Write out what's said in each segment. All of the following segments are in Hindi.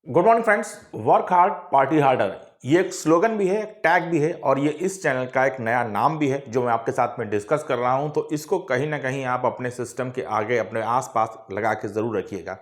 Good morning friends. Work hard party harder, ये एक स्लोगन भी है, एक टैग भी है और ये इस चैनल का एक नया नाम भी है जो मैं आपके साथ में डिस्कस कर रहा हूं। तो इसको कहीं ना कहीं आप अपने सिस्टम के आगे, अपने आसपास लगा के जरूर रखिएगा।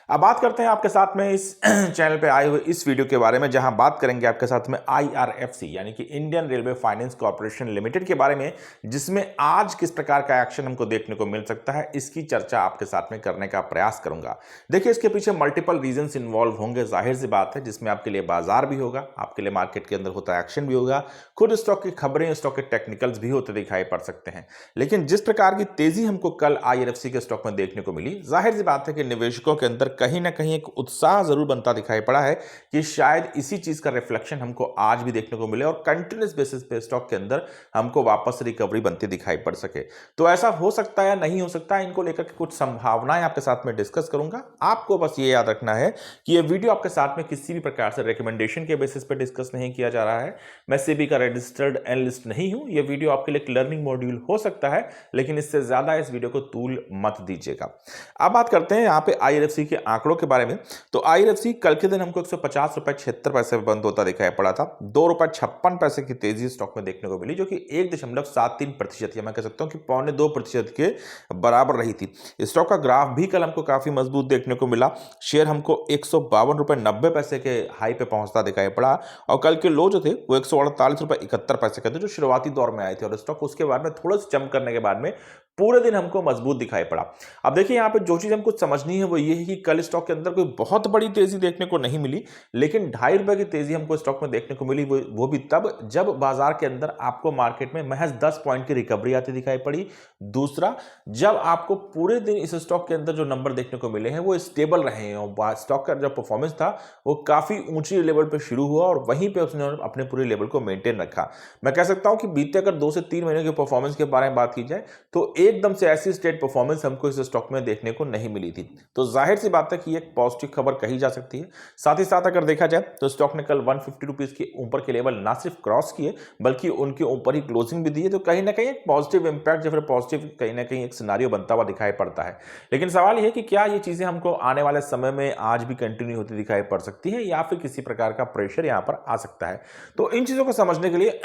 अब बात करते हैं आपके साथ में इस चैनल पे आए हुए इस वीडियो के बारे में, जहां बात करेंगे आपके साथ में IRFC यानी कि Indian railway finance corporation limited के बारे में, जिसमें आज किस प्रकार का एक्शन हमको देखने को मिल सकता है, इसकी चर्चा आपके साथ में करने का प्रयास करूंगा। देखिए, इसके पीछे मल्टीपल रीजंस इन्वॉल्व होंगे, जाहिर सी बात है, जिसमें आपके लिए बाजार भी होगा, आपके लिए मार्केट के अंदर होता एक्शन भी होगा, खुद स्टॉक की खबरें, स्टॉक के टेक्निकल्स भी होते दिखाई पड़ सकते हैं। लेकिन जिस प्रकार की तेजी हमको कल IRFC के स्टॉक में देखने को मिली, जाहिर सी बात है कि निवेशकों के अंदर कहीं ना कहीं एक उत्साह जरूर बनता दिखाई पड़ा है कि शायद इसी चीज का रिफ्लेक्शन हमको आज भी देखने को मिले और कंटिन्यूस बेसिस पे स्टॉक के अंदर हमको वापस रिकवरी बनती दिखाई पड़ सके। तो ऐसा हो सकता है या नहीं हो सकता है, इनको लेकर के कुछ संभावनाएं आपके साथ में डिस्कस करूंगा। आपको बस ये याद रखना है कि ये वीडियो आपके साथ में किसी भी प्रकार से रिकमेंडेशन के बेसिस पे डिस्कस नहीं किया जा रहा है। मैं सेबी का रजिस्टर्ड एनालिस्ट नहीं हूं। ये वीडियो आपके लिए एक लर्निंग मॉड्यूल हो सकता है, लेकिन इससे ज्यादा इस वीडियो को तूल मत दीजिएगा। अब बात करते हैं यहाँ पे IRFC के आंकड़ों के बारे में। तो IRFC कल के दिन हमको 150 रुपए 76 पैसे बंद होता दिखाई पड़ा था। 2 रुपए 56 पैसे की तेजी स्टॉक में देखने को मिली, जो कि 1.73% या मैं कह सकता हूं कि 1.25% के बराबर रही थी। स्टॉक का ग्राफ भी कल हमको काफी मजबूत देखने को मिला। शेयर हमको 152 रुपए 90 पैसे के हाई पे पहुंचता दिखाई पड़ा और कल के लो जो थे वो 148 रुपए 71 पैसे के थे, जो शुरुआती दौर में आए थे। और स्टॉक उसके बाद में थोड़ा सा जंप करने के बाद में पूरे दिन हमको मजबूत दिखाई पड़ा। अब देखिए, यहां पे जो चीज हमको समझनी है वो ये है कि कल स्टॉक के अंदर कोई बहुत बड़ी तेजी देखने को नहीं मिली, लेकिन 2.5 रुपए की तेजी हमको स्टॉक में देखने को मिली। वो भी तब जब बाजार के अंदर आपको मार्केट में महज 10 पॉइंट की रिकवरी आती दिखाई पड़ी। दूसरा, जब आपको पूरे दिन इस स्टॉक के अंदर जो नंबर देखने को मिले हैं वो स्टेबल रहे हैं और स्टॉक का जो परफॉर्मेंस था वो काफी ऊंची लेवल पे शुरू हुआ और वहीं पे उसने अपने पूरे लेवल को मेंटेन रखा। मैं कह सकता हूं कि बीते अगर 2 से 3 महीने के परफॉर्मेंस के बारे में बात की जाए तो एकदम से ऐसी स्टेट परफॉर्मेंस हमको इस स्टॉक में देखने को नहीं मिली थी। तो जाहिर सी बात है कि एक पॉजिटिव खबर कही जा सकती है। साथ ही साथ अगर देखा जाए तो स्टॉक ने कल 150 रुपीज के ऊपर के लेवल ना सिर्फ क्रॉस किए बल्कि उनके ऊपर ही क्लोजिंग भी दी है। तो कहीं ना कहीं एक पॉजिटिव इंपैक्ट या फिर पॉजिटिव कहीं ना कहीं एक सिनारियो बनता हुआ दिखाई पड़ता है। लेकिन सवाल यह है कि क्या ये चीजें हमको आने वाले समय में आज भी कंटिन्यू होती दिखाई पड़ सकती है या फिर किसी प्रकार का प्रेशर यहां पर आ सकता है। तो इन चीजों को समझने के लिए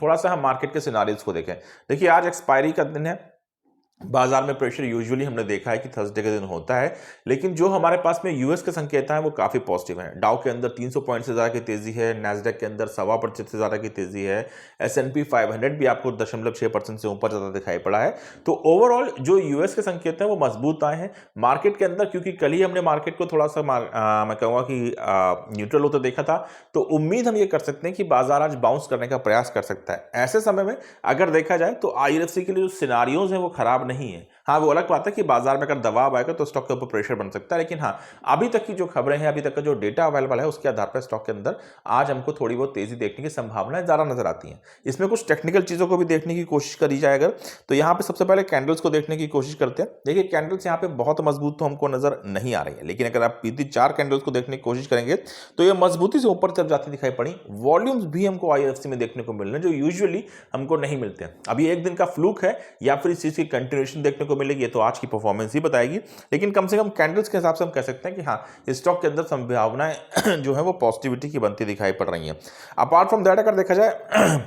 थोड़ा सा हम मार्केट के सिनारियोज को देखें। देखिए, आज एक्सपायरी का दिन है। बाजार में प्रेशर यूजुअली हमने देखा है कि थर्सडे के दिन होता है, लेकिन जो हमारे पास में यूएस के संकेत हैं वो काफी पॉजिटिव हैं। डाउ के अंदर 300 पॉइंट से ज्यादा की तेजी है, नैस्डैक के अंदर 1.25% से ज्यादा की तेजी है, S&P 500 भी आपको 0.6% से ऊपर ज्यादा दिखाई पड़ा है। तो ओवरऑल जो यूएस के संकेत हैं वो मजबूत आए हैं मार्केट के अंदर, क्योंकि कल ही हमने मार्केट को थोड़ा सा मैं कहूंगा कि न्यूट्रल होता देखा था। तो उम्मीद हम ये कर सकते हैं कि बाजार आज बाउंस करने का प्रयास कर सकता है। ऐसे समय में अगर देखा जाए तो IRFC के लिए जो सिनारियोज हैं वो खराब नहीं है। हाँ, वो अलग बात है कि बाजार में अगर दबाव आएगा तो स्टॉक के ऊपर प्रेशर बन सकता है, लेकिन हाँ, अभी तक की जो खबरें हैं, अभी तक का जो डेटा अवेलेबल है, उसके आधार पर स्टॉक के अंदर आज हमको थोड़ी बहुत तेजी देखने की संभावनाएं ज्यादा नजर आती हैं। इसमें कुछ टेक्निकल चीजों को भी देखने की कोशिश करी जाए अगर, तो यहाँ पे सबसे पहले कैंडल्स को देखने की कोशिश करते हैं। देखिए, कैंडल्स यहाँ पे बहुत मजबूत तो हमको नजर नहीं आ रही है, लेकिन अगर आप बीती 4 कैंडल्स को देखने की कोशिश करेंगे तो ये मजबूती से ऊपर तरफ जाती दिखाई पड़ी। वॉल्यूम्स भी हमको IRFC में देखने को मिल रहे हैं जो यूजुअली हमको नहीं मिलते हैं। अब ये एक दिन का फ्लूक है या फिर इस चीज की कंटिन्यूएशन देखने को मिलेगी, तो आज की परफॉर्मेंस ही बताएगी। लेकिन कम से कम कैंडल्स के हिसाब से हम कह सकते हैं कि हाँ, स्टॉक के अंदर संभावनाएं जो है वो पॉजिटिविटी की बनती दिखाई पड़ रही हैं। अपार्ट फ्रॉम दैट अगर देखा जाए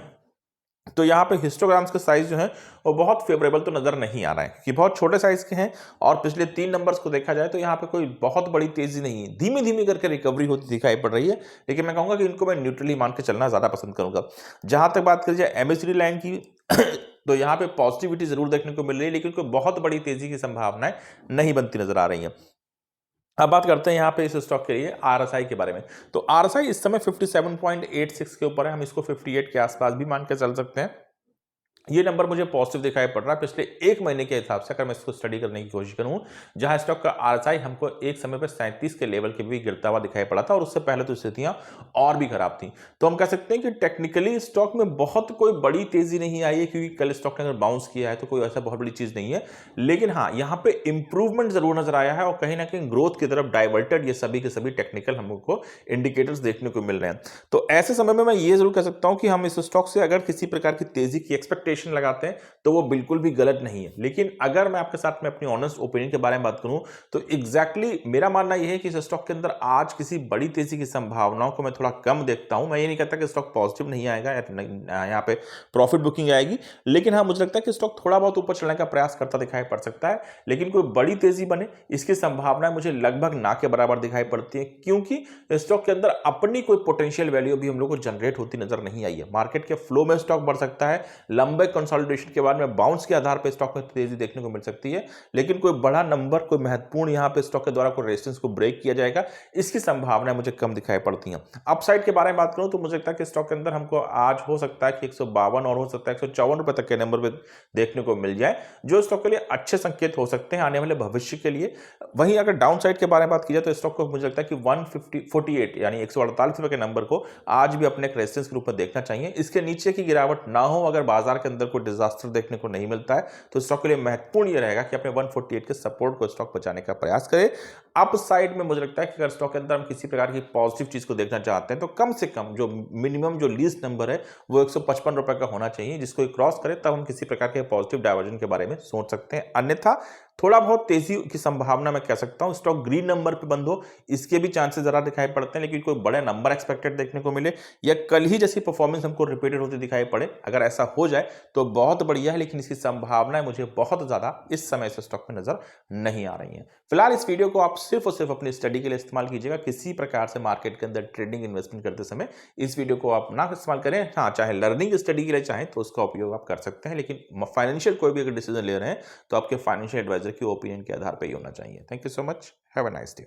तो यहाँ पे हिस्टोग्राम्स के साइज जो है वो बहुत फेवरेबल तो नजर नहीं आ रहा है कि बहुत छोटे साइज के हैं। और पिछले 3 नंबर्स को देखा जाए तो यहाँ पे कोई बहुत बड़ी तेजी नहीं है, धीमी धीमी करके रिकवरी होती दिखाई पड़ रही है। लेकिन मैं कहूंगा कि इनको मैं न्यूट्रली मान के चलना ज्यादा पसंद करूंगा। जहां तक बात करी जाए MACD लाइन की तो यहाँ पे पॉजिटिविटी जरूर देखने को मिल रही है, लेकिन कोई बहुत बड़ी तेजी की संभावनाएं नहीं बनती नजर आ रही है। अब बात करते हैं यहाँ पे इस स्टॉक के लिए RSI के बारे में। तो RSI इस समय 57.86 के ऊपर है, हम इसको 58 के आसपास भी मान के चल सकते हैं। ये नंबर मुझे पॉजिटिव दिखाई पड़ रहा है पिछले 1 महीने के हिसाब से, अगर मैं इसको स्टडी करने की कोशिश करूं, जहां स्टॉक का RSI हमको एक समय पर 37 के लेवल के भी गिरता हुआ दिखाई पड़ा था और उससे पहले तो स्थितियां और भी खराब थी। तो हम कह सकते हैं कि टेक्निकली स्टॉक में बहुत कोई बड़ी तेजी नहीं आई है, क्योंकि कल स्टॉक ने अगर बाउंस किया है तो कोई ऐसा बहुत बड़ी चीज नहीं है। लेकिन हाँ, यहाँ पे इंप्रूवमेंट जरूर नजर आया है और कहीं ना कहीं ग्रोथ की तरफ डाइवर्टेड ये सभी के सभी टेक्निकल हमको इंडिकेटर्स देखने को मिल रहे हैं। तो ऐसे समय में मैं ये जरूर कह सकता हूं कि हम इस स्टॉक से अगर किसी प्रकार की तेजी की एक्सपेक्टेशन एक्सपेक्टेशन लगाते हैं तो वो बिल्कुल भी गलत नहीं है। लेकिन अगर मैं आपके साथ में अपनी ऑनेस्ट ओपिनियन के बारे में बात करूं तो एग्जैक्टली मेरा मानना यह है कि इस स्टॉक के अंदर आज किसी बड़ी तेजी की संभावनाओं को मैं थोड़ा कम देखता हूं। मैं ये नहीं कहता कि स्टॉक पॉजिटिव नहीं आएगा या यहाँ पे प्रॉफिट बुकिंग आएगी, लेकिन हाँ मुझे लगता है कि स्टॉक थोड़ा बहुत ऊपर चलने का प्रयास करता दिखाई पड़ सकता है, लेकिन कोई बड़ी तेजी बने इसकी संभावना मुझे लगभग ना के बराबर दिखाई पड़ती है, क्योंकि स्टॉक के अंदर अपनी कोई पोटेंशियल वैल्यू भी हम लोग को जनरेट होती नजर नहीं आई है। मार्केट के फ्लो में स्टॉक बढ़ सकता है, लंबे कंसोलिडेशन के बाद में बाउंस के आधार पर स्टॉक में तेजी देखने को मिल सकती है, लेकिन कोई बड़ा नंबर, कोई महत्वपूर्ण यहां पे स्टॉक के द्वारा कोई रेजिस्टेंस को ब्रेक किया जाएगा, इसकी संभावना मुझे कम दिखाई पड़ती है। अपसाइड के बारे में बात करूं तो मुझे लगता है कि स्टॉक के अंदर हमको आज हो सकता है कि 152 और हो सकता है 154 रुपए तक के नंबर पे देखने को मिल जाए, जो स्टॉक के लिए अच्छे संकेत हो सकते हैं आने वाले भविष्य के लिए। वहीं अगर डाउन साइड के बारे में बात की जाए तो स्टॉक को मुझे लगता है कि 148 यानी 148 रुपए के नंबर को आज भी अपने एक रेजिस्टेंस के रूप में देखना चाहिए। इसके नीचे की गिरावट ना हो, अगर बाजार के अंदर कोई डिजास्टर देखने को नहीं मिलता है तो स्टॉक के लिए महत्वपूर्ण यह रहेगा कि अपने 148 के सपोर्ट को स्टॉक बचाने का प्रयास करे। अप साइड में मुझे लगता है कि अगर स्टॉक के अंदर हम किसी प्रकार की पॉजिटिव चीज को देखना चाहते हैं तो कम से कम जो मिनिमम जो लीस्ट नंबर है वो 155 रुपए का होना चाहिए, जिसको क्रॉस करे तब हम किसी प्रकार के पॉजिटिव डायवर्जन के बारे में सोच सकते हैं। अन्यथा थोड़ा बहुत तेजी की संभावना मैं कह सकता हूं स्टॉक ग्रीन नंबर पे बंद हो, इसके भी चांसेस जरा दिखाई पड़ते हैं, लेकिन कोई बड़े नंबर एक्सपेक्टेड देखने को मिले या कल ही जैसी परफॉर्मेंस हमको रिपीटेड होती दिखाई पड़े, अगर ऐसा हो जाए तो बहुत बढ़िया है, लेकिन इसकी संभावनाएं मुझे बहुत ज्यादा इस समय से स्टॉक में नजर नहीं आ रही है। फिलहाल इस वीडियो को आप सिर्फ और सिर्फ अपनी स्टडी के लिए इस्तेमाल कीजिएगा, किसी प्रकार से मार्केट के अंदर ट्रेडिंग इन्वेस्टमेंट करते समय इस वीडियो को आप ना इस्तेमाल करें। हाँ, चाहे लर्निंग स्टडी के लिए चाहें तो उसका उपयोग आप कर सकते हैं, लेकिन फाइनेंशियल कोई भी अगर डिसीजन ले रहे हैं तो आपके फाइनेंशियल एडवाइजर की ओपिनियन के आधार पर ही होना चाहिए। Thank you so much, have a nice day.